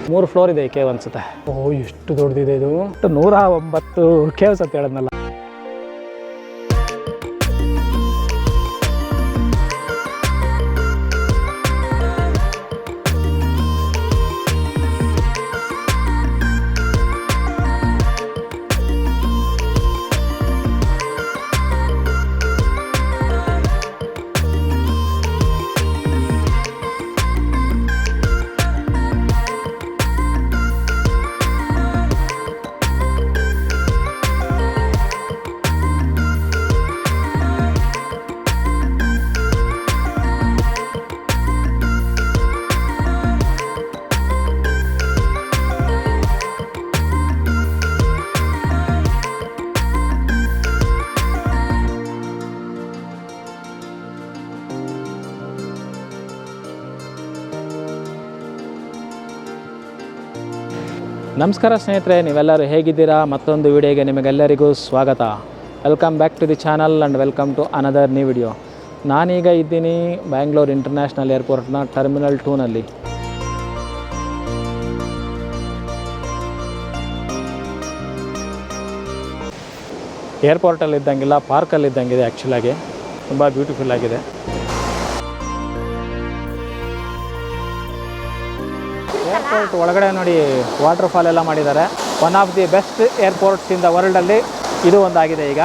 3 floor ಇದೆ ಈ cave ಅನ್ಸುತ್ತೆ. ಎಷ್ಟು ದೊಡ್ಡದಿದೆ ಇದು. 109 ಕೇವ್ಸ್ ಅಂತ ಹೇಳಿದ್ನಲ್ಲ. ನಮಸ್ಕಾರ ಸ್ನೇಹಿತರೆ, ನೀವೆಲ್ಲರೂ ಹೇಗಿದ್ದೀರಾ? ಮತ್ತೊಂದು ವಿಡಿಯೋಗೆ ನಿಮಗೆಲ್ಲರಿಗೂ ಸ್ವಾಗತ. Welcome back to the channel and welcome to another new video. ನಾನೀಗ ಇದ್ದೀನಿ ಬ್ಯಾಂಗ್ಳೂರು ಇಂಟರ್ನ್ಯಾಷನಲ್ ಏರ್ಪೋರ್ಟ್ನ ಟರ್ಮಿನಲ್ 2ನಲ್ಲಿ. ಏರ್ಪೋರ್ಟಲ್ಲಿ ಇದ್ದಂಗಿಲ್ಲ, ಪಾರ್ಕಲ್ಲಿ ಇದ್ದಂಗಿದೆ. ಆ್ಯಕ್ಚುಲಾಗಿ ತುಂಬ ಬ್ಯೂಟಿಫುಲ್ ಆಗಿದೆ. ಏರ್ಪೋರ್ಟ್ ಒಳಗಡೆ ನೋಡಿ ವಾಟರ್ ಫಾಲ್ ಎಲ್ಲ ಮಾಡಿದ್ದಾರೆ. One of the best airports in the ವರ್ಲ್ಡಲ್ಲಿ ಇದು ಒಂದಾಗಿದೆ. ಈಗ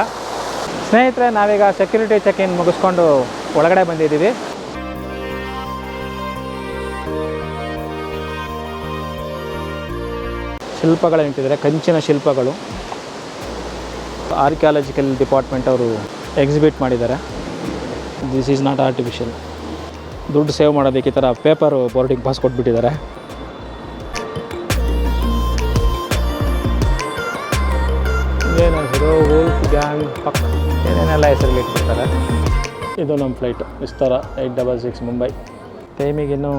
ಸ್ನೇಹಿತರೆ, ನಾವೀಗ ಸೆಕ್ಯೂರಿಟಿ ಚೆಕ್ ಇನ್ ಮುಗಿಸ್ಕೊಂಡು ಒಳಗಡೆ ಬಂದಿದ್ದೀವಿ. ಶಿಲ್ಪಗಳು ನಿಂತಿದ್ದಾರೆ, ಕಂಚಿನ ಶಿಲ್ಪಗಳು. ಆರ್ಕಿಯಾಲಜಿಕಲ್ ಡಿಪಾರ್ಟ್ಮೆಂಟ್ ಅವರು ಎಕ್ಸಿಬಿಟ್ ಮಾಡಿದ್ದಾರೆ. This is not artificial. ದುಡ್ಡು ಸೇವ್ ಮಾಡೋದಕ್ಕೆ ಈ ಥರ ಪೇಪರು ಬೋರ್ಡಿಂಗ್ ಪಾಸ್ ಕೊಟ್ಬಿಟ್ಟಿದ್ದಾರೆ. ಏನು ಹೀರೋ ವೋಲ್ಫ್ ಗ್ಯಾಂಗ್ ಪಕ್ ಏನೇನೆಲ್ಲ ಹೆಸರಲ್ಲಿ ಇಟ್ಬಿಡ್ತಾರೆ. ಇದು ನಮ್ಮ ಫ್ಲೈಟು ವಿಸ್ತಾರ 866 ಮುಂಬೈ. ಟೈಮಿಗಿನ್ನೂ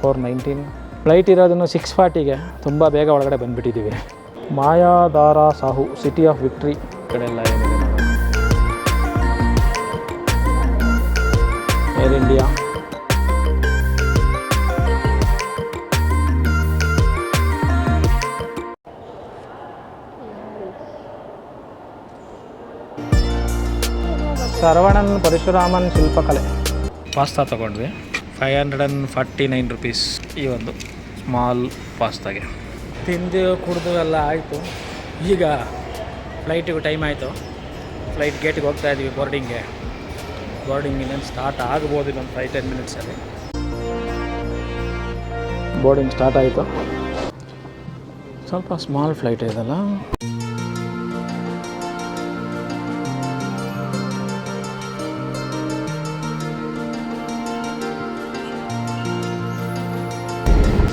4:19. ಫ್ಲೈಟ್ ಇರೋದನ್ನು 6:40ಗೆ. ತುಂಬ ಬೇಗ ಒಳಗಡೆ ಬಂದುಬಿಟ್ಟಿದ್ದೀವಿ. ಮಾಯಾದಾರಾ ಸಾಹು ಸಿಟಿ ಆಫ್ ವಿಕ್ಟ್ರಿ ಕಡೆ ಎಲ್ಲ ಏನಿದೆ. ಏರ್ ಇಂಡಿಯಾ, ಶರವಣನ್ ಪರಶುರಾಮನ್ ಶಿಲ್ಪಕಲೆ. ಪಾಸ್ತಾ ತೊಗೊಂಡ್ವಿ, 549 ರುಪೀಸ್. ಈ ಒಂದು ಸ್ಮಾಲ್ ಪಾಸ್ತಾಗೆ ತಿಂದು ಕುಡಿದು ಎಲ್ಲ ಆಯಿತು. ಈಗ ಫ್ಲೈಟಿಗೆ ಟೈಮ್ ಆಯಿತು. ಫ್ಲೈಟ್ ಗೇಟಿಗೆ ಹೋಗ್ತಾ ಇದ್ದೀವಿ ಬೋರ್ಡಿಂಗ್ಗೆ. ಬೋರ್ಡಿಂಗ್ ಇನ್ನೇನು ಸ್ಟಾರ್ಟ್ ಆಗ್ಬೋದು ಇನ್ನೊಂದು 5-10 ಮಿನಿಟ್ಸಲ್ಲಿ. ಬೋರ್ಡಿಂಗ್ ಸ್ಟಾರ್ಟ್ ಆಯಿತು. ಸ್ವಲ್ಪ ಸ್ಮಾಲ್ ಫ್ಲೈಟ್ ಇದಲ್ಲ.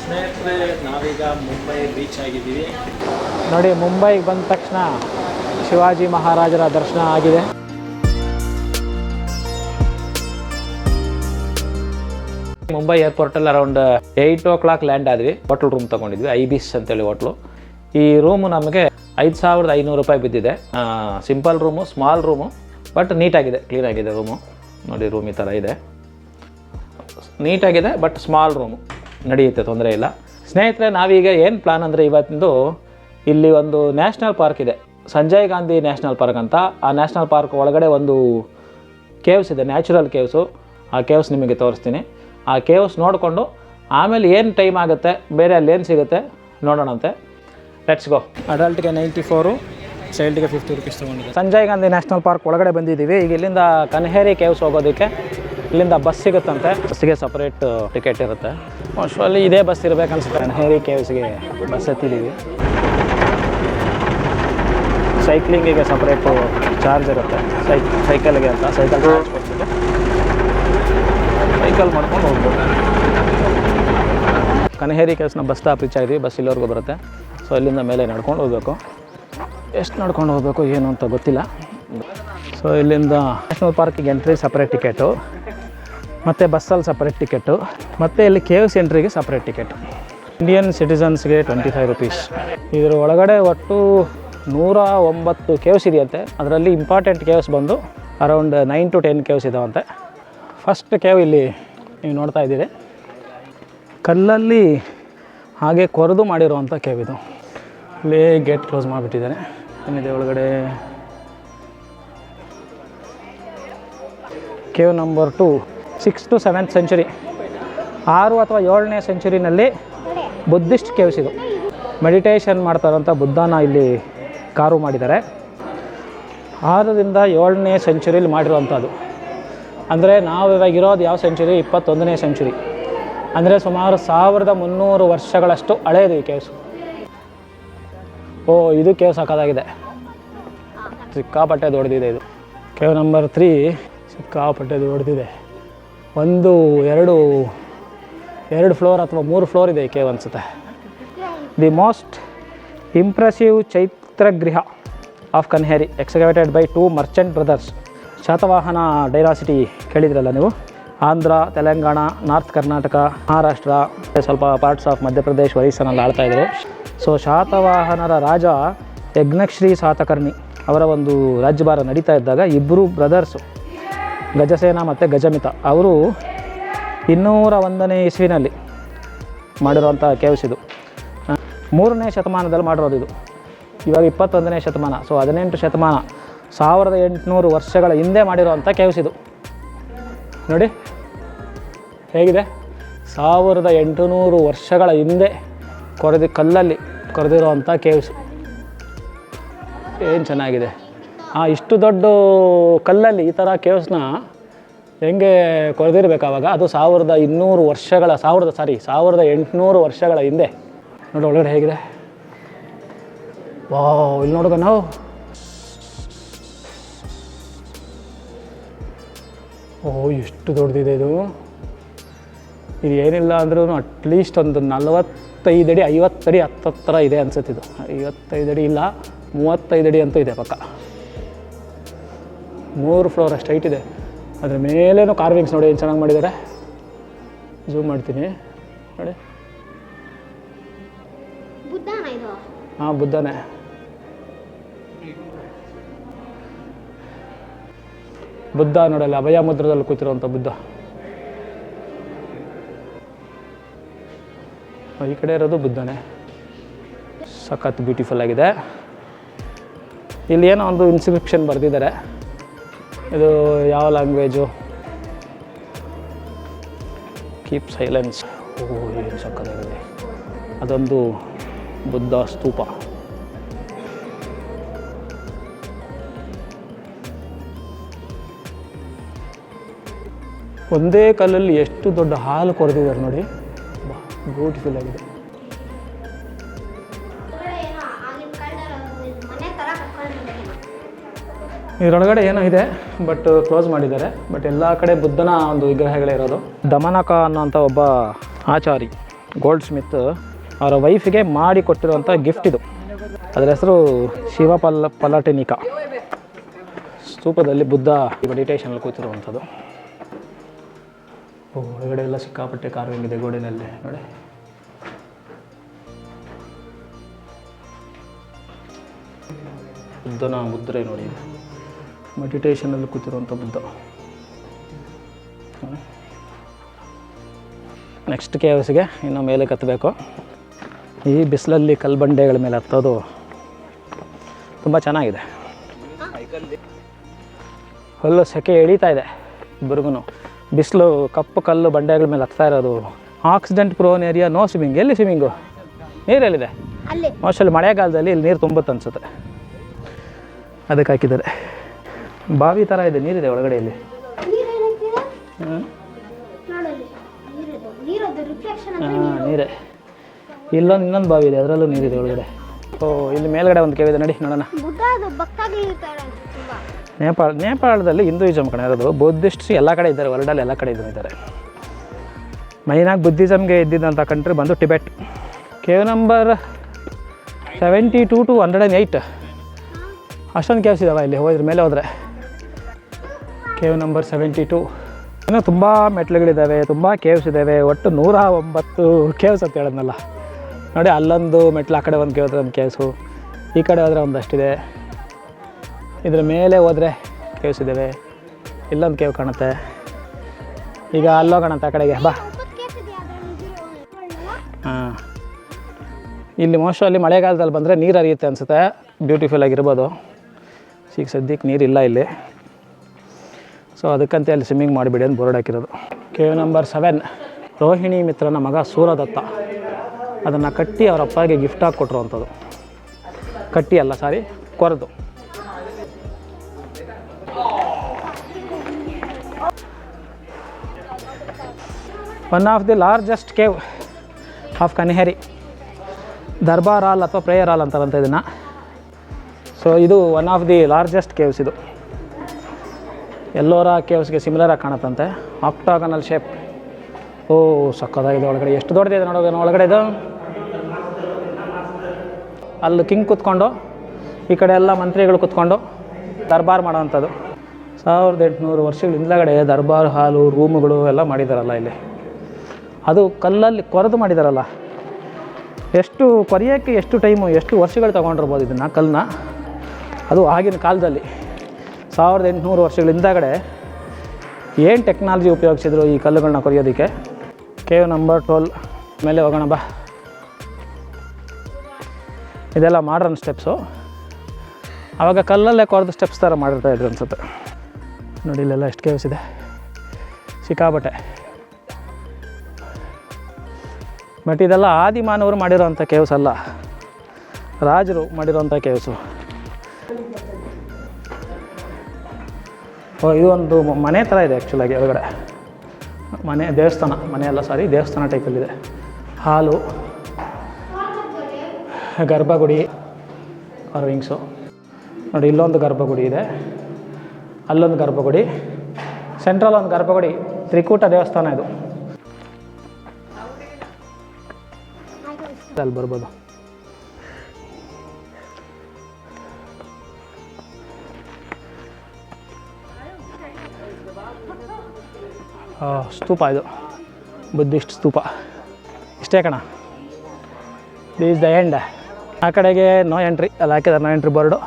ಸ್ನೇಹಿತರೆ, ನಾವೀಗ ಮುಂಬೈ ರೀಚ್ ಆಗಿದ್ದೀವಿ. ನೋಡಿ, ಮುಂಬೈಗೆ ಬಂದ ತಕ್ಷಣ ಶಿವಾಜಿ ಮಹಾರಾಜರ ದರ್ಶನ ಆಗಿದೆ. ಮುಂಬೈ ಏರ್ಪೋರ್ಟಲ್ಲಿ ಅರೌಂಡ್ 8 o'clock ಲ್ಯಾಂಡ್ ಆದ್ವಿ. ಹೋಟೆಲ್ ರೂಮ್ ತೊಗೊಂಡಿದ್ವಿ, ಐಬಿಸ್ ಅಂತೇಳಿ ಹೋಟ್ಲು. ಈ ರೂಮು ನಮಗೆ 5,500 ರೂಪಾಯಿ ಬಿದ್ದಿದೆ. Simple room, small room, but ನೀಟಾಗಿದೆ, ಕ್ಲೀನಾಗಿದೆ ರೂಮು. ನೋಡಿ, ರೂಮ್ ಈ ಥರ ಇದೆ, ನೀಟಾಗಿದೆ, ಬಟ್ ಸ್ಮಾಲ್ ರೂಮು, ನಡೆಯುತ್ತೆ, ತೊಂದರೆ ಇಲ್ಲ. ಸ್ನೇಹಿತರೆ, ನಾವೀಗ ಏನು ಪ್ಲಾನ್ ಅಂದರೆ, ಇವತ್ತಿಂದು ಇಲ್ಲಿ ಒಂದು ನ್ಯಾಷನಲ್ ಪಾರ್ಕ್ ಇದೆ, ಸಂಜಯ್ ಗಾಂಧಿ ನ್ಯಾಷನಲ್ ಪಾರ್ಕ್ ಅಂತ. ಆ ನ್ಯಾಷನಲ್ ಪಾರ್ಕ್ ಒಳಗಡೆ ಒಂದು ಕೇವ್ಸ್ ಇದೆ, ನ್ಯಾಚುರಲ್ ಕೇವ್ಸು. ಆ ಕೇವ್ಸ್ ನಿಮಗೆ ತೋರಿಸ್ತೀನಿ. ಆ ಕೇವ್ಸ್ ನೋಡಿಕೊಂಡು ಆಮೇಲೆ ಏನು ಟೈಮ್ ಆಗುತ್ತೆ, ಬೇರೆ ಅಲ್ಲಿ ಏನು ಸಿಗುತ್ತೆ ನೋಡೋಣಂತೆ. Let's go. ಅಡಲ್ಟ್ಗೆ 94, ಚೈಲ್ಡ್ಗೆ 50 ರುಪೀಸ್ ತೊಗೊಂಡಿದೆ. ಸಂಜಯ್ ಗಾಂಧಿ ನ್ಯಾಷನಲ್ ಪಾರ್ಕ್ ಒಳಗಡೆ ಬಂದಿದ್ದೀವಿ. ಈಗ ಇಲ್ಲಿಂದ ಕನ್ಹೇರಿ ಕೇವ್ಸ್ ಹೋಗೋದಕ್ಕೆ ಇಲ್ಲಿಂದ ಬಸ್ ಸಿಗುತ್ತಂತೆ. ಬಸ್ಸಿಗೆ ಸಪ್ರೇಟ್ ಟಿಕೆಟ್ ಇರುತ್ತೆ. ಮೋಸ್ಟ್ಲಿ ಇದೇ ಬಸ್ ಇರಬೇಕನ್ಸುತ್ತೆ. ಕನ್ಹೇರಿ ಕೇವ್ಸ್ಗೆ ಬಸ್ ಎತ್ತಿದ್ದೀವಿ. ಸೈಕ್ಲಿಂಗಿಗೆ ಸಪ್ರೇಟು ಚಾರ್ಜ್ ಇರುತ್ತೆ. ಸೈಕಲ್ಗೆ ಅಂತ ಸೈಕಲ್ ಚಾರ್ಜ್ ಕೊಡ್ತಿದ್ದು ಸೈಕಲ್ ಮಾಡ್ಕೊಂಡು ಹೋಗ್ಬೋದು. ಕನ್ಹೇರಿ ಕೇವ್ಸ್ನ ಬಸ್ ಸ್ಟಾಪ್ ರೀಚ್ ಆಗಿದ್ವಿ. ಬಸ್ ಇಲ್ಲಿವರೆಗೂ ಬರುತ್ತೆ. ಸೊ ಇಲ್ಲಿಂದ ಮೇಲೆ ನಡ್ಕೊಂಡು ಹೋಗಬೇಕು. ಎಷ್ಟು ನಡ್ಕೊಂಡು ಹೋಗಬೇಕು ಏನು ಅಂತ ಗೊತ್ತಿಲ್ಲ. ಸೊ ಇಲ್ಲಿಂದ ನ್ಯಾಷನಲ್ ಪಾರ್ಕಿಗೆ ಎಂಟ್ರಿ ಸಪ್ರೇಟ್ ಟಿಕೆಟು, ಮತ್ತು ಬಸ್ಸಲ್ಲಿ ಸಪ್ರೇಟ್ ಟಿಕೆಟು, ಮತ್ತು ಇಲ್ಲಿ ಕೇವ್ಸ್ ಎಂಟ್ರಿಗೆ ಸಪ್ರೇಟ್ ಟಿಕೆಟು. ಇಂಡಿಯನ್ ಸಿಟಿಸನ್ಸ್ಗೆ 25 ರುಪೀಸ್. ಇದರ ಒಳಗಡೆ ಒಟ್ಟು 109 ಕೇವ್ಸ್ ಇದೆಯಂತೆ. ಅದರಲ್ಲಿ ಇಂಪಾರ್ಟೆಂಟ್ ಕೇವ್ಸ್ ಬಂದು ಅರೌಂಡ್ 9 to 10 ಕೇವ್ಸ್ ಇದಾವಂತೆ. ಫಸ್ಟ್ ಕೇವ್ ಇಲ್ಲಿ ನೀವು ನೋಡ್ತಾ ಇದ್ದೀರಿ. ಕಲ್ಲಲ್ಲಿ ಹಾಗೆ ಕೊರೆದು ಮಾಡಿರುವಂಥ ಕೇವ್ ಇದು. ಇಲ್ಲಿ ಗೇಟ್ ಕ್ಲೋಸ್ ಮಾಡಿಬಿಟ್ಟಿದ್ದಾರೆ. ಏನಿದೆ ಒಳಗಡೆ? Cave number 2 6th to 7th century, 6 ಅಥವಾ 7ನೇ ಸೆಂಚುರಿನಲ್ಲಿ ಬುದ್ಧಿಸ್ಟ್ ಕೇವ್ಸ್ ಇದು. ಮೆಡಿಟೇಷನ್ ಮಾಡ್ತಾರಂಥ ಬುದ್ಧನ ಇಲ್ಲಿ ಕಾರು ಮಾಡಿದ್ದಾರೆ. 6ರಿಂದ 7ನೇ ಸೆಂಚುರಿಲಿ ಮಾಡಿರುವಂಥದ್ದು. ಅಂದರೆ ನಾವು ಇವಾಗ ಇರೋದು ಯಾವ ಸೆಂಚುರಿ? 21ನೇ ಸೆಂಚುರಿ. ಅಂದರೆ ಸುಮಾರು 1300 ವರ್ಷಗಳಷ್ಟು ಹಳೆಯದು ಈ ಕೇವ್ಸು. ಇದು ಕೇವ್ ಸಾಕಾಗಿದೆ, ಸಿಕ್ಕಾಪಟ್ಟೆ ದೊಡ್ಡದಿದೆ ಇದು. ಕೇವ್ ನಂಬರ್ 3 ಸಿಕ್ಕಾಪಟ್ಟೆ ದೊಡ್ಡದಿದೆ. 1 2 ಫ್ಲೋರ್ ಅಥವಾ 3 ಫ್ಲೋರ್ ಇದೆ ಈ ಕೇವ್ ಅನಿಸುತ್ತೆ. The most impressive chaityagriha of Kanheri excavated by 2 merchant brothers. Satavahana dynasty ಕೇಳಿದ್ರಲ್ಲ ನೀವು? ಆಂಧ್ರ, ತೆಲಂಗಾಣ, ನಾರ್ತ್ ಕರ್ನಾಟಕ, ಮಹಾರಾಷ್ಟ್ರ, ಸ್ವಲ್ಪ ಪಾರ್ಟ್ಸ್ ಆಫ್ ಮಧ್ಯಪ್ರದೇಶ್, ಒರಿಸ್ಸಾನಲ್ಲಿ ಆಳ್ತಾಯಿದ್ರು. ಸೊ ಶಾತವಾಹನರ ರಾಜ ಯಜ್ಞಶ್ರೀ ಸಾತಕರ್ಣಿ ಅವರ ಒಂದು ರಾಜ್ಯಭಾರ ನಡೀತಾ ಇದ್ದಾಗ ಇಬ್ಬರು ಬ್ರದರ್ಸು, ಗಜಸೇನ ಮತ್ತು ಗಜಮಿತ, ಅವರು 201ನೇ ಇಸ್ವಿನಲ್ಲಿ ಮಾಡಿರುವಂಥ ಕೇವ್ಸ್ ಇದು. 3ನೇ ಶತಮಾನದಲ್ಲಿ ಮಾಡಿರೋದು ಇದು. ಇವಾಗ 21ನೇ ಶತಮಾನ. ಸೊ 18 ಶತಮಾನ, 1800 ವರ್ಷಗಳ ಹಿಂದೆ ಮಾಡಿರುವಂಥ ಕೇವ್ಸ್ ಇದು. ನೋಡಿ ಹೇಗಿದೆ? 1800 ವರ್ಷಗಳ ಹಿಂದೆ ಕಲ್ಲಲ್ಲಿ ಕೊರೆದಿರುವಂಥ ಕೇವ್ಸ್. ಏನು ಚೆನ್ನಾಗಿದೆ. ಇಷ್ಟು ದೊಡ್ಡ ಕಲ್ಲಲ್ಲಿ ಈ ಥರ ಕೇವ್ಸ್ನ ಹೆಂಗೆ ಕೊರೆದಿರ್ಬೇಕು ಆವಾಗ? ಅದು 1800 ವರ್ಷಗಳ ಹಿಂದೆ. ನೋಡಿ ಒಳಗಡೆ ಹೇಗಿದೆ. ವಾವ್, ಇಲ್ಲಿ ನೋಡುವ ನಾವು. ಎಷ್ಟು ದೊಡ್ಡದಿದೆ ಇದು. ಇದು ಏನಿಲ್ಲ ಅಂದ್ರೂ ಅಟ್ಲೀಸ್ಟ್ ಒಂದು 45 ಅಡಿ 50 ಅಡಿ ಹತ್ತತ್ರ ಇದೆ ಅನ್ಸುತ್ತೆ. ಇದು 55 ಅಡಿ ಇಲ್ಲ, 35 ಅಡಿ ಅಂತೂ ಇದೆ ಪಕ್ಕ. 3 ಫ್ಲೋರ್ ಅಷ್ಟು ಹೈಟ್ ಇದೆ. ಅದ್ರ ಮೇಲೇನೂ ಕಾರ್ವಿಂಗ್ಸ್ ನೋಡಿ ಏನು ಚೆನ್ನಾಗಿ ಮಾಡಿದ್ದಾರೆ. ಝೂಮ್ ಮಾಡ್ತೀನಿ ನೋಡಿ. ಹಾಂ, ಬುದ್ಧನೇ. ಬುದ್ಧ ನೋಡಲ್ಲ, ಅಭಯ ಮುದ್ರದಲ್ಲಿ ಕೂತಿರುವಂಥ ಬುದ್ಧ. ಈ ಕಡೆ ಇರೋದು ಬುದ್ಧನೇ. ಸಖತ್ ಬ್ಯೂಟಿಫುಲ್ ಆಗಿದೆ. ಇಲ್ಲಿ ಏನೋ ಒಂದು ಇನ್ಸ್ಕ್ರಿಪ್ಷನ್ ಬರೆದಿದ್ದಾರೆ. ಇದು ಯಾವ ಲ್ಯಾಂಗ್ವೇಜು? Keep silence. ಏನು ಸಖತ್ತಾಗಿದೆ. ಅದೊಂದು ಬುದ್ಧ ಸ್ತೂಪ. ಒಂದೇ ಕಲ್ಲಲ್ಲಿ ಎಷ್ಟು ದೊಡ್ಡ ಹಾಲು ಕೊರೆದಿದ್ದಾರೆ ನೋಡಿ. ಬ್ಯೂಟಿಫುಲ್ ಆಗಿದೆ. ಇದರೊಳಗಡೆ ಏನೋ ಇದೆ, ಬಟ್ ಕ್ಲೋಸ್ ಮಾಡಿದ್ದಾರೆ. ಬಟ್ ಎಲ್ಲ ಕಡೆ ಬುದ್ಧನ ಒಂದು ವಿಗ್ರಹಗಳೇ ಇರೋದು. ದಮನಕ ಅನ್ನೋಂಥ ಒಬ್ಬ ಆಚಾರಿ, ಗೋಲ್ಡ್ ಸ್ಮಿತ್, ಅವರ ವೈಫಿಗೆ ಮಾಡಿ ಕೊಟ್ಟಿರುವಂಥ ಗಿಫ್ಟ್ ಇದು. ಅದರ ಹೆಸರು ಶಿವಪಲ್ಲಟನಿಕ. ಸ್ತೂಪದಲ್ಲಿ ಬುದ್ಧ ಮೆಡಿಟೇಷನಲ್ಲಿ ಕೂತಿರುವಂಥದ್ದು. ಒಳಗಡೆ ಎಲ್ಲ ಸಿಕ್ಕಾಪಟ್ಟೆ ಕಾರ್ವಿಂಗ್ ಇದೆ ಗೋಡೆನಲ್ಲಿ ನೋಡಿ. ಬುದ್ಧನ ಮುದ್ರೆ ನೋಡಿ, ಮೆಡಿಟೇಷನಲ್ಲಿ ಕೂತಿರುವಂಥ ಬುದ್ಧ. ನೆಕ್ಸ್ಟ್ ಕೇವ್ಸ್ಗೆ ಇನ್ನೂ ಮೇಲೆ ಹತ್ತಬೇಕು. ಈ ಬಿಸಿಲಲ್ಲಿ ಕಲ್ಬಂಡೆಗಳ ಮೇಲೆ ಹತ್ತೋದು ತುಂಬ ಚೆನ್ನಾಗಿದೆ. ಫುಲ್ಲು ಸೆಕೆ ಎಳೀತಾ ಇದೆ ಇಬ್ಬರಿಗೂ. ಬಿಸಿಲು, ಕಪ್ಪು ಕಲ್ಲು ಬಂಡೆಗಳ ಮೇಲೆ ಹತ್ತಾ ಇರೋದು. Accident prone area, no swimming. ಎಲ್ಲಿ ಸ್ವಿಮ್ಮಿಂಗು? ನೀರೆಲ್ಲಿದೆ? ಮೋಸ್ಟಲ್ಲಿ ಮಳೆಗಾಲದಲ್ಲಿ ಇಲ್ಲಿ ನೀರು ತುಂಬುತ್ತೆ ಅನಿಸುತ್ತೆ, ಅದಕ್ಕೆ ಹಾಕಿದ್ದಾರೆ. ಬಾವಿ ಥರ ಇದೆ, ನೀರಿದೆ ಒಳಗಡೆ ಇಲ್ಲಿ. ನೀರೇ. ಇಲ್ಲೊಂದು ಇನ್ನೊಂದು ಬಾವಿ ಇದೆ, ಅದರಲ್ಲೂ ನೀರಿದೆ ಒಳಗಡೆ. ಇಲ್ಲಿ ಮೇಲ್ಗಡೆ ಒಂದು ಕೇವಿದೆ, ನಡಿ ನೋಡೋಣ. ನೇಪಾಳದಲ್ಲಿ ಹಿಂದೂಯಿಸಮ್ ಕಡೆ ಇರೋದು. ಬುದ್ಧಿಸ್ಟ್ ಎಲ್ಲ ಕಡೆ ಇದ್ದಾರೆ, ವರ್ಲ್ಡಲ್ಲಿ ಎಲ್ಲ ಕಡೆ ಇದ್ದಾರೆ. ಮೈನಾಗಿ ಬುದ್ಧಿಸಮ್ಗೆ ಇದ್ದಿದ್ದಂಥ ಕಂಟ್ರಿ ಬಂದು ಟಿಬೆಟ್. ಕೇವ್ ನಂಬರ್ 72 to 108 ಅಷ್ಟೊಂದು ಕೇವ್ಸ್ ಇದ್ದಾವೆ ಇಲ್ಲಿ ಹೋದ್ರ ಮೇಲೆ ಹೋದರೆ. Cave number 72. ಇನ್ನೂ ತುಂಬ ಮೆಟ್ಲುಗಳಿದ್ದಾವೆ, ತುಂಬ ಕೇವ್ಸ್ ಇದ್ದಾವೆ. ಒಟ್ಟು 109 ಕೇವ್ಸ್ ಅಂತ ಹೇಳಿದ್ನಲ್ಲ ನೋಡಿ. ಅಲ್ಲೊಂದು ಮೆಟ್ಲು, ಆ ಕಡೆ ಒಂದು ಕೇವ್, ಒಂದು ಕೇವ್ಸು, ಈ ಕಡೆ ಹೋದರೆ ಒಂದಷ್ಟಿದೆ. ಇದರ ಮೇಲೆ ಹೋದರೆ ಕೇವ್ಸ್ ಇದ್ದಾವೆ. ಇಲ್ಲೊಂದು ಕೇವ್ ಕಾಣುತ್ತೆ. ಈಗ ಅಲ್ಲೋಗೋಣಂತ ಆ ಕಡೆಗೆ ಬಾ. ಹಾಂ, ಇಲ್ಲಿ ಮೋಸ್ಟ್ಲಿ ಮಳೆಗಾಲದಲ್ಲಿ ಬಂದರೆ ನೀರು ಹರಿಯುತ್ತೆ ಅನಿಸುತ್ತೆ, ಬ್ಯೂಟಿಫುಲ್ ಆಗಿರ್ಬೋದು. ಈಗ ಸದ್ಯಕ್ಕೆ ನೀರಿಲ್ಲ ಇಲ್ಲಿ, ಸೊ ಅದಕ್ಕಂತೆ ಅಲ್ಲಿ ಸ್ವಿಮ್ಮಿಂಗ್ ಮಾಡಿಬಿಡಿ ಅಂತ ಬೋರ್ಡ್ ಹಾಕಿರೋದು. ಕೇವ್ ನಂಬರ್ 7 ರೋಹಿಣಿ ಮಿತ್ರನ ಮಗ ಸೂರದತ್ತ ಅದನ್ನು ಕಟ್ಟಿ ಅವ್ರ ಅಪ್ಪಗೆ ಗಿಫ್ಟಾಗಿ ಕೊಟ್ಟರು ಅಂಥದ್ದು. ಕಟ್ಟಿ ಅಲ್ಲ, ಸಾರಿ, ಕೊರೆದು. One of the largest cave of Kanheri. ದರ್ಬಾರ್ ಹಾಲ್ ಅಥವಾ ಪ್ರೇಯರ್ ಹಾಲ್ ಅಂತಾರಂತ ಇದನ್ನು. ಸೊ ಇದು one of the largest caves. ಇದು ಎಲ್ಲೋರ ಕೇವ್ಸ್ಗೆ ಸಿಮಿಲರಾಗಿ ಕಾಣುತ್ತಂತೆ. ಆಕ್ಟಾಗನಲ್ ಶೇಪ್. ಓ ಸಕ್ಕತ್ತಾಗಿದೆ ಒಳಗಡೆ. ಎಷ್ಟು ದೊಡ್ಡದಿದೆ ನೋಡೋದು ಒಳಗಡೆ. ಇದು ಅಲ್ಲಿ ಕಿಂಗ್ ಕೂತ್ಕೊಂಡು ಈ ಕಡೆ ಎಲ್ಲ ಮಂತ್ರಿಗಳು ಕೂತ್ಕೊಂಡು ದರ್ಬಾರ್ ಮಾಡೋವಂಥದ್ದು. 1800 ವರ್ಷಗಳ ಹಿಂದಗಡೆ ದರ್ಬಾರ್ ಹಾಲು, ರೂಮುಗಳು ಎಲ್ಲ ಮಾಡಿದಾರಲ್ಲ ಇಲ್ಲಿ. ಅದು ಕಲ್ಲಲ್ಲಿ ಕೊರೆದು ಮಾಡಿದಾರಲ್ಲ. ಎಷ್ಟು ಕೊರೆಯೋಕ್ಕೆ ಎಷ್ಟು ಟೈಮು, ಎಷ್ಟು ವರ್ಷಗಳು ತೊಗೊಂಡಿರ್ಬೋದು ಇದನ್ನು, ಕಲ್ಲನ್ನ. ಅದು ಆಗಿನ ಕಾಲದಲ್ಲಿ 1800 ವರ್ಷಗಳ ಹಿಂದಗಡೆ ಏನು ಟೆಕ್ನಾಲಜಿ ಉಪಯೋಗಿಸಿದ್ರು ಈ ಕಲ್ಲುಗಳನ್ನ ಕೊರೆಯೋದಕ್ಕೆ. ಕೇವ್ ನಂಬರ್ 12 ಮೇಲೆ ಹೋಗೋಣ ಬಾ. ಇದೆಲ್ಲ ಮಾಡ್ರನ್ ಸ್ಟೆಪ್ಸು. ಆವಾಗ ಕಲ್ಲಲ್ಲೇ ಕೊರೆದು ಸ್ಟೆಪ್ಸ್ ಥರ ಮಾಡಿರ್ತಾಯಿದ್ರು ಅನ್ಸುತ್ತೆ. ನೋಡಿ ಇಲ್ಲೆಲ್ಲ ಎಷ್ಟು ಕೇವ್ಸ್ ಇದೆ, ಸಿಕ್ಕಾಬಟ್ಟೆ. ಬಟ್ ಇದೆಲ್ಲ ಆದಿಮಾನವರು ಮಾಡಿರೋವಂಥ ಕೇವ್ಸ್ ಅಲ್ಲ, ರಾಜರು ಮಾಡಿರೋವಂಥ ಕೇವ್ಸು. ಇದು ಒಂದು ಮನೆ ಥರ ಇದೆ ಆ್ಯಕ್ಚುಲಾಗಿ ಒಳಗಡೆ. ಮನೆ, ದೇವಸ್ಥಾನ, ಮನೆ ಅಲ್ಲ ಸಾರಿ, ದೇವಸ್ಥಾನ ಟೈಪಲ್ಲಿದೆ. ಹಾಲು, ಗರ್ಭಗುಡಿ, ಕಾರ್ವಿಂಗ್ಸು. ನೋಡಿ ಇಲ್ಲೊಂದು ಗರ್ಭಗುಡಿ ಇದೆ, ಅಲ್ಲೊಂದು ಗರ್ಭಗುಡಿ, ಸೆಂಟ್ರಲ್ ಒಂದು ಗರ್ಭಗುಡಿ. ತ್ರಿಕೂಟ ದೇವಸ್ಥಾನ ಇದು. ಅಲ್ಲಿ ಬರ್ಬೋದು. ಸ್ತೂಪ ಇದು, ಬುದ್ಧಿಸ್ಟ್ ಸ್ತೂಪ. ಇಷ್ಟೇ ಕಣ, ದಿಸ್ ದ ಎಂಡ್. ಆ ಕಡೆಗೆ ನೋ ಎಂಟ್ರಿ, ಅಲ್ಲಿ ಹಾಕಿದ್ದಾರೆ ನೋ ಎಂಟ್ರಿ ಬೋರ್ಡು.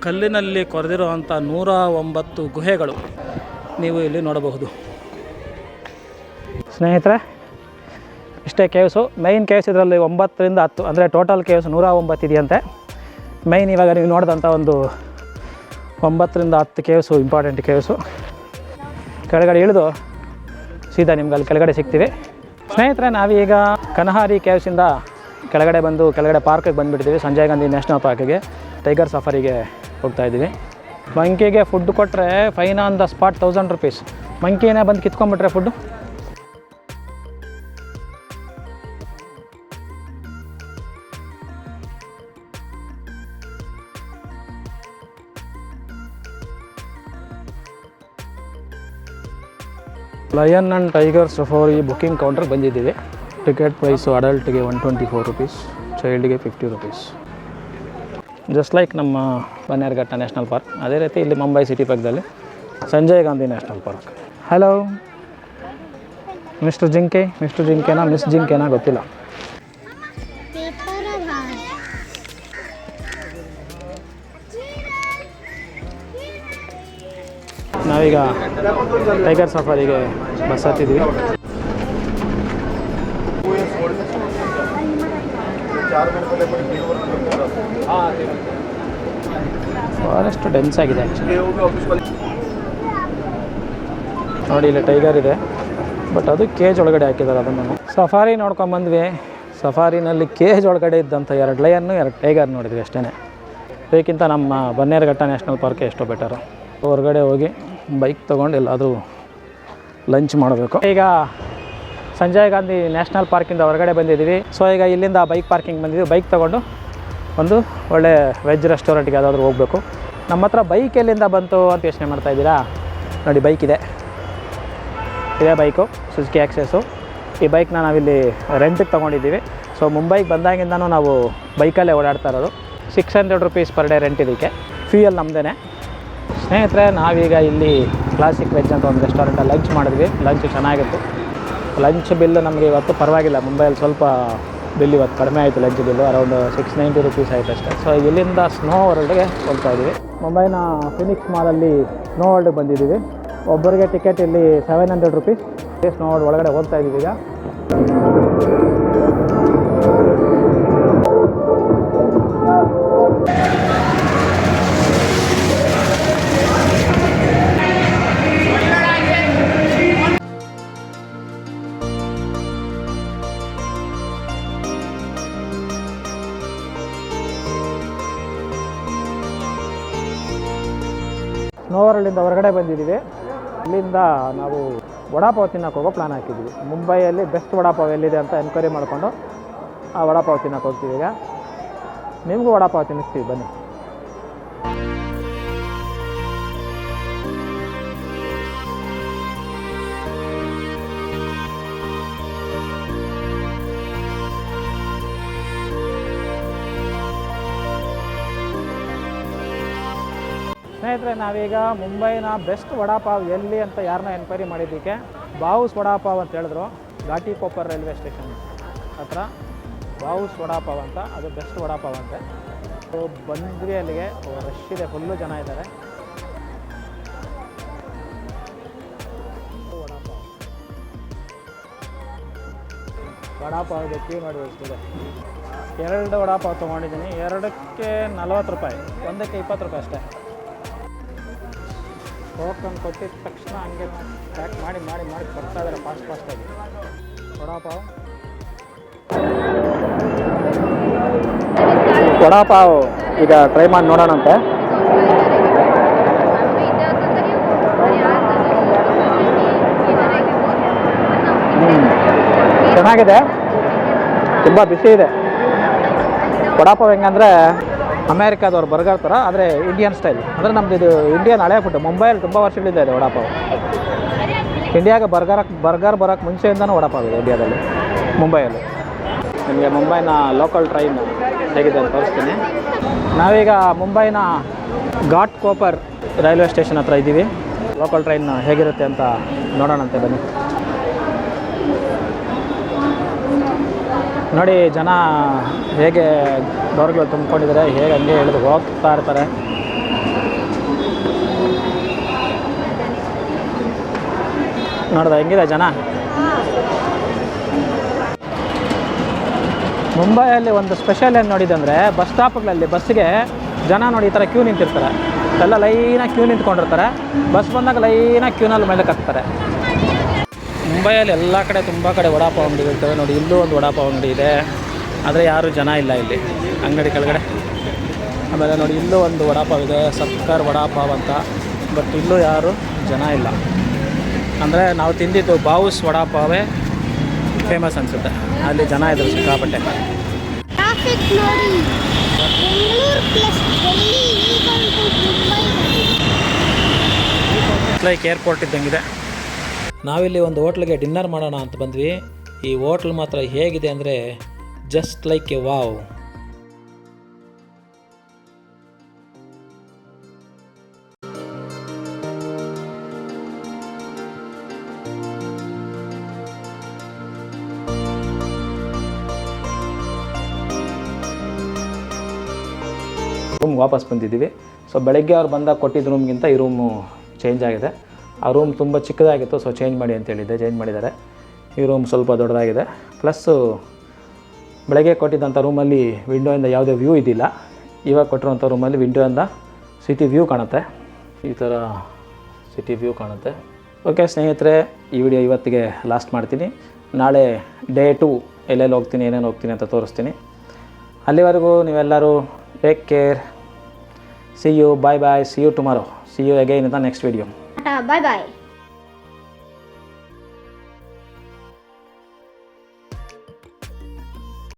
ಕಲ್ಲಿನಲ್ಲಿ ಕೊರೆದಿರುವಂಥ 109 ಗುಹೆಗಳು ನೀವು ಇಲ್ಲಿ ನೋಡಬಹುದು. ಸ್ನೇಹಿತರೆ, ಇಷ್ಟೇ ಕೇವ್ಸು. ಮೈನ್ ಕೇವ್ಸ್ ಇದರಲ್ಲಿ 9 ರಿಂದ 10, ಅಂದರೆ ಟೋಟಲ್ ಕೇವ್ಸ್ 109 ಇದೆಯಂತೆ. ಮೈನ್ ಇವಾಗ ನೀವು ನೋಡಿದಂಥ ಒಂದು 9 ರಿಂದ 10 ಕೇವ್ಸು ಇಂಪಾರ್ಟೆಂಟ್ ಕೇವ್ಸು. ಕೆಳಗಡೆ ಇಳಿದು ಸೀದಾ ನಿಮ್ಗೆ ಅಲ್ಲಿ ಕೆಳಗಡೆ ಸಿಗ್ತೀವಿ. ಸ್ನೇಹಿತರೆ, ನಾವೀಗ ಕನ್ಹಾರಿ ಕೇವ್ಸಿಂದ ಕೆಳಗಡೆ ಬಂದು ಕೆಳಗಡೆ ಪಾರ್ಕಿಗೆ ಬಂದುಬಿಡ್ತೀವಿ, ಸಂಜಯ್ ಗಾಂಧಿ ನ್ಯಾಷನಲ್ ಪಾರ್ಕಿಗೆ. ಟೈಗರ್ ಸಫಾರಿಗೆ ಹೋಗ್ತಾಯಿದ್ದೀವಿ. ಮಂಕಿಗೆ ಫುಡ್ ಕೊಟ್ಟರೆ fine on the spot 1000 rupees. ಮಂಕಿನೇ ಬಂದು ಕಿತ್ಕೊಂಡ್ಬಿಟ್ರೆ food. Lion and tiger safari booking ಕೌಂಟ್ರಿಗೆ ಬಂದಿದ್ದೀವಿ. ಟಿಕೆಟ್ ಪ್ರೈಸು ಅಡಲ್ಟ್ಗೆ 124 ರೂಪೀಸ್, ಚೈಲ್ಡ್ಗೆ 50 ರೂಪೀಸ್. ಜಸ್ಟ್ ಲೈಕ್ ನಮ್ಮ ಬನ್ನೇರುಘಟ್ಟ ನ್ಯಾಷನಲ್ ಪಾರ್ಕ್, ಅದೇ ರೀತಿ ಇಲ್ಲಿ ಮುಂಬೈ ಸಿಟಿ ಪಕ್ಕದಲ್ಲಿ Sanjay Gandhi national park. Hello mister ಜಿಂಕೆ. ಮಿಸ್ಟರ್ ಜಿಂಕೆನಾ ಮಿಸ್ ಜಿಂಕೆನಾ ಗೊತ್ತಿಲ್ಲ. ನಾವೀಗ ಟೈಗರ್ ಸಫಾರಿಗೆ ಬಸ್ ಹತ್ತಿದ್ವಿ. ಫಾರೆಸ್ಟ್ ಡೆನ್ಸ್ ಆಗಿದೆ ಆ್ಯಕ್ಚುಲಿ. ನೋಡಿ ಇಲ್ಲಿ ಟೈಗರ್ ಇದೆ, ಬಟ್ ಅದು ಕೇಜ್ ಒಳಗಡೆ ಹಾಕಿದ್ದಾರೆ. ಅದನ್ನು ಸಫಾರಿ ನೋಡ್ಕೊಂಬಂದ್ವಿ. ಸಫಾರಿನಲ್ಲಿ ಕೇಜ್ ಒಳಗಡೆ ಇದ್ದಂಥ 2 ಲಯನ್ನು 2 ಟೈಗರ್ ನೋಡಿದ್ವಿ ಅಷ್ಟೇ. ಅದಕ್ಕಿಂತ ನಮ್ಮ ಬನ್ನೇರುಘಟ್ಟ ನ್ಯಾಷನಲ್ ಪಾರ್ಕ್ ಎಷ್ಟೋ ಬೆಟರು. ಹೊರಗಡೆ ಹೋಗಿ ಬೈಕ್ ತೊಗೊಂಡು ಎಲ್ಲಾದರೂ ಲಂಚ್ ಮಾಡಬೇಕು. ಈಗ ಸಂಜಯ್ ಗಾಂಧಿ ನ್ಯಾಷನಲ್ ಪಾರ್ಕಿಂದ ಹೊರಗಡೆ ಬಂದಿದ್ದೀವಿ. ಸೊ ಈಗ ಇಲ್ಲಿಂದ ಬೈಕ್ ಪಾರ್ಕಿಂಗ್ ಬಂದಿದ್ದೀವಿ. ಬೈಕ್ ತೊಗೊಂಡು ಒಂದು ಒಳ್ಳೆ ವೆಜ್ ರೆಸ್ಟೋರೆಂಟ್ಗೆ ಯಾವುದಾದ್ರೂ ಹೋಗಬೇಕು. ನಮ್ಮ ಹತ್ರ ಬೈಕ್ ಎಲ್ಲಿಂದ ಬಂತು ಅಂತ ಯೋಚನೆ ಮಾಡ್ತಾಯಿದ್ದೀರಾ? ನೋಡಿ ಬೈಕ್ ಇದೆ, ಇದೇ ಬೈಕು ಸುಜುಕಿ ಆಕ್ಸೆಸ್ಸು. ಈ ಬೈಕ್ನ ನಾವಿಲ್ಲಿ ರೆಂಟಿಗೆ ತೊಗೊಂಡಿದ್ದೀವಿ. ಸೊ ಮುಂಬೈಗೆ ಬಂದಾಗಿಂದನೂ ನಾವು ಬೈಕಲ್ಲೇ ಓಡಾಡ್ತಾ ಇರೋದು. 600 ರೂಪೀಸ್ ಪರ್ ಡೇ ರೆಂಟ್ ಇದಕ್ಕೆ. ಫ್ಯೂಯಲ್ ನಮ್ಮದೇ. ಸ್ನೇಹಿತರೆ, ನಾವೀಗ ಇಲ್ಲಿ ಕ್ಲಾಸಿಕ್ ವೆಜ್ ಅಂತ ಒಂದು ರೆಸ್ಟೋರೆಂಟಲ್ಲಿ ಲಂಚ್ ಮಾಡಿದ್ವಿ. ಲಂಚ್ ಚೆನ್ನಾಗಿತ್ತು. ಲಂಚ್ ಬಿಲ್ ನಮಗೆ ಇವತ್ತು ಪರವಾಗಿಲ್ಲ. ಮುಂಬೈಯಲ್ಲಿ ಸ್ವಲ್ಪ ಬಿಲ್ ಇವತ್ತು ಕಡಿಮೆ ಆಯಿತು ಲಂಚ್ ಬಿಲ್ಲು ಅರೌಂಡ್ 690 ರುಪೀಸ್ ಆಯಿತು ಅಷ್ಟೇ. ಸೊ ಇಲ್ಲಿಂದ ಸ್ನೋ ವರ್ಲ್ಡ್ಗೆ ಹೋಗ್ತಾ ಇದ್ದೀವಿ. ಮುಂಬೈನ ಫಿನಿಕ್ಸ್ ಮಾಲಲ್ಲಿ ಸ್ನೋ ವರ್ಲ್ಡ್ಗೆ ಬಂದಿದ್ದೀವಿ. ಒಬ್ಬರಿಗೆ ಟಿಕೆಟ್ ಇಲ್ಲಿ 700 ರುಪೀಸ್. ಸ್ನೋ ವರ್ಲ್ಡ್ ಒಳಗಡೆ ಹೋಗ್ತಾ ಇದ್ದೀವಿ ಈಗ. ಸ್ನೋ ವರ್ಲ್ಡಿಂದ ಹೊರಗಡೆ ಬಂದಿದ್ದೀವಿ. ಇಲ್ಲಿಂದ ನಾವು ವಡಾಪಾವ್ ತಿನ್ನೋಕೆ ಹೋಗೋ ಪ್ಲ್ಯಾನ್ ಹಾಕಿದ್ದೀವಿ. ಮುಂಬೈಯಲ್ಲಿ ಬೆಸ್ಟ್ ವಡಾಪಾವ್ ಎಲ್ಲಿದೆ ಅಂತ ಎನ್ಕ್ವೈರಿ ಮಾಡಿಕೊಂಡು ಆ ವಡಾಪಾವ್ ತಿನ್ನೋಕೆ ಹೋಗ್ತೀವಿ ಈಗ. ನಿಮಗೂ ವಡಾಪಾವ್ ತಿನ್ನಿಸ್ತೀವಿ ಬನ್ನಿ. ಸ್ನೇಹಿತರೆ, ನಾವೀಗ ಮುಂಬೈನ ಬೆಸ್ಟ್ ವಡಾಪಾವ್ ಎಲ್ಲಿ ಅಂತ ಯಾರನ್ನ ಎನ್ಕ್ವೈರಿ ಮಾಡಿದ್ದಕ್ಕೆ ಬಾವುಸ್ ವಡಾಪಾವ್ ಅಂತ ಹೇಳಿದ್ರು. ಘಾಟಿ ಕೊಪ್ಪರ್ ರೈಲ್ವೆ ಸ್ಟೇಷನ್ ಹತ್ರ ಬಾವುಸ್ ವಡಾಪಾವ್ ಅಂತ, ಅದು ಬೆಸ್ಟ್ ವಡಾಪಾವ್ ಅಂತೆ. ಸೊ ಬಂದ್ವಿ ಅಲ್ಲಿಗೆ. ರಶ್ ಇದೆ, ಫುಲ್ಲು ಜನ ಇದ್ದಾರೆ. ವಡಾಪಾವ್ಗೆ ಕ್ಯೂ ನೋಡಿ ಎಷ್ಟಿದೆ. 2 ವಡಾಪಾವ್ ತೊಗೊಂಡಿದ್ದೀನಿ. 2ಕ್ಕೆ 40 ರೂಪಾಯಿ, 1ಕ್ಕೆ 20 ರೂಪಾಯಿ ಅಷ್ಟೇ. ಟೋಕನ್ ಕೊಟ್ಟಿದ ತಕ್ಷಣ ಹಂಗೆ ಪ್ಯಾಕ್ ಮಾಡಿ ಮಾಡಿ ಮಾಡಿ ಕೊಡ್ತಾ ಇದ್ದಾರೆ ಫಾಸ್ಟಾಗಿ ವಡಾಪಾವ್. ಈಗ ಟ್ರೈ ಮಾಡಿ ನೋಡೋಣಂತೆ. ಚೆನ್ನಾಗಿದೆ, ತುಂಬ ಬಿಸಿ ಇದೆ. ವಡಾಪಾವ್ ಹೆಂಗಂದರೆ ಅಮೇರಿಕಾದವ್ರು ಬರ್ಗರ್ ಥರ, ಆದರೆ ಇಂಡಿಯನ್ ಸ್ಟೈಲ್. ಅಂದರೆ ನಮ್ಮದು ಇದು ಇಂಡಿಯನ್ ಹಳೆ ಫುಡ್. ಮುಂಬೈಯಲ್ಲಿ ತುಂಬ ವರ್ಷಗಳಿದೆ ಇದೆ ವಡಾಪಾವ್. ಇಂಡಿಯಾಗೆ ಬರ್ಗರ್ ಬರೋಕ್ಕೆ ಮುಂಚೆಯಿಂದನೂ ವಡಾಪಾವ್ ಇದೆ ಇಂಡಿಯಾದಲ್ಲಿ, ಮುಂಬೈಯಲ್ಲಿ. ನಿಮಗೆ ಮುಂಬೈನ ಲೋಕಲ್ ಟ್ರೈನ್ ಹೇಗಿದೆ ಅಂತ ತೋರಿಸ್ತೀನಿ. ನಾವೀಗ ಮುಂಬೈನ ಘಾಟ್ ಕೋಪರ್ ರೈಲ್ವೆ ಸ್ಟೇಷನ್ ಹತ್ರ ಇದ್ದೀವಿ. ಲೋಕಲ್ ಟ್ರೈನ್ ಹೇಗಿರುತ್ತೆ ಅಂತ ನೋಡೋಣಂತೆ ಬನ್ನಿ. ನೋಡಿ ಜನ ಹೇಗೆ ಡೋರ್ಗಳು ತುಂಬಿಕೊಂಡಿದ್ದಾರೆ, ಹೇಗೆ ಹಂಗೆ ಇಳಿದು ಹೋಗ್ತಾ ಇರ್ತಾರೆ. ನೋಡ್ದ ಹೆಂಗಿದೆ ಜನ. ಮುಂಬೈಯಲ್ಲಿ ಒಂದು ಸ್ಪೆಷಲ್ ಏನು ನೋಡಿದೆ ಅಂದರೆ, ಬಸ್ ಸ್ಟಾಪ್ಗಳಲ್ಲಿ ಬಸ್ಸಿಗೆ ಜನ ನೋಡಿ ಈ ಥರ ಕ್ಯೂ ನಿಂತಿರ್ತಾರೆ. ಎಲ್ಲ ಲೈನಾಗಿ ಕ್ಯೂ ನಿಂತ್ಕೊಂಡಿರ್ತಾರೆ. ಬಸ್ ಬಂದಾಗ ಲೈನಾಗಿ ಕ್ಯೂನಲ್ಲಿ ಮೇಲೆ ಹಾಕ್ತಾರೆ. ಮುಂಬೈಯಲ್ಲಿ ಎಲ್ಲ ಕಡೆ ತುಂಬ ಕಡೆ ವಡಾಪಾವ್ ಅಂಗಡಿ ಇರ್ತವೆ. ನೋಡಿ ಇಲ್ಲೂ ಒಂದು ವಡಾಪಾವ್ ಅಂಗಡಿ ಇದೆ, ಆದರೆ ಯಾರೂ ಜನ ಇಲ್ಲ ಇಲ್ಲಿ ಅಂಗಡಿ ಕೆಳಗಡೆ. ಆಮೇಲೆ ನೋಡಿ ಇಲ್ಲೂ ಒಂದು ವಡಾಪಾವ್ ಇದೆ, ಸತ್ಕರ್ ವಡಾಪಾವ್ ಅಂತ. ಬಟ್ ಇಲ್ಲೂ ಯಾರೂ ಜನ ಇಲ್ಲ. ಅಂದರೆ ನಾವು ತಿಂದಿದ್ದು ಬಾವುಸ್ ವಡಾಪಾವೇ ಫೇಮಸ್ ಅನಿಸುತ್ತೆ. ಅಲ್ಲಿ ಜನ ಇದ್ರು ಸಿಕ್ಕಾಪಟ್ಟೆ. ಲೈಕ್ ಏರ್ಪೋರ್ಟ್ ಇದ್ದಂಗಿದೆ. ನಾವಿಲ್ಲಿ ಒಂದು ಹೋಟ್ಲಿಗೆ ಡಿನ್ನರ್ ಮಾಡೋಣ ಅಂತ ಬಂದ್ವಿ. ಈ ಹೋಟ್ಲ್ ಮಾತ್ರ ಹೇಗಿದೆ ಅಂದರೆ just like A wow. Room ವಾಪಸ್ ಬಂದಿದ್ದೀವಿ. ಸೊ ಬೆಳಗ್ಗೆ ಅವ್ರು ಬಂದಾಗ ಕೊಟ್ಟಿದ್ದ ರೂಮ್ಗಿಂತ ಈ ರೂಮು ಚೇಂಜ್ ಆಗಿದೆ. ಆ ರೂಮ್ ತುಂಬ ಚಿಕ್ಕದಾಗಿತ್ತು, ಸೊ ಚೇಂಜ್ ಮಾಡಿ ಅಂತ ಹೇಳಿದ್ದೆ, ಚೇಂಜ್ ಮಾಡಿದ್ದಾರೆ. ಈ ರೂಮ್ ಸ್ವಲ್ಪ ದೊಡ್ಡದಾಗಿದೆ. ಪ್ಲಸ್ಸು ಬೆಳಗ್ಗೆ ಕೊಟ್ಟಿದ್ದಂಥ ರೂಮಲ್ಲಿ ವಿಂಡೋಯಿಂದ ಯಾವುದೇ ವ್ಯೂ ಇದ್ದಿಲ್ಲ. ಇವಾಗ ಕೊಟ್ಟಿರುವಂಥ ರೂಮಲ್ಲಿ ವಿಂಡೋಯಿಂದ ಸಿಟಿ ವ್ಯೂ ಕಾಣುತ್ತೆ. ಈ ಥರ ಸಿಟಿ ವ್ಯೂ ಕಾಣುತ್ತೆ. ಓಕೆ ಸ್ನೇಹಿತರೆ, ಈ ವಿಡಿಯೋ ಇವತ್ತಿಗೆ ಲಾಸ್ಟ್ ಮಾಡ್ತೀನಿ. ನಾಳೆ ಡೇ 2 ಎಲ್ಲೆಲ್ಲಿ ಹೋಗ್ತೀನಿ, ಏನೇನು ಹೋಗ್ತೀನಿ ಅಂತ ತೋರಿಸ್ತೀನಿ. ಅಲ್ಲಿವರೆಗೂ ನೀವೆಲ್ಲರೂ take care. See you, bye bye, see you tomorrow, see you again in the next video. Bye bye.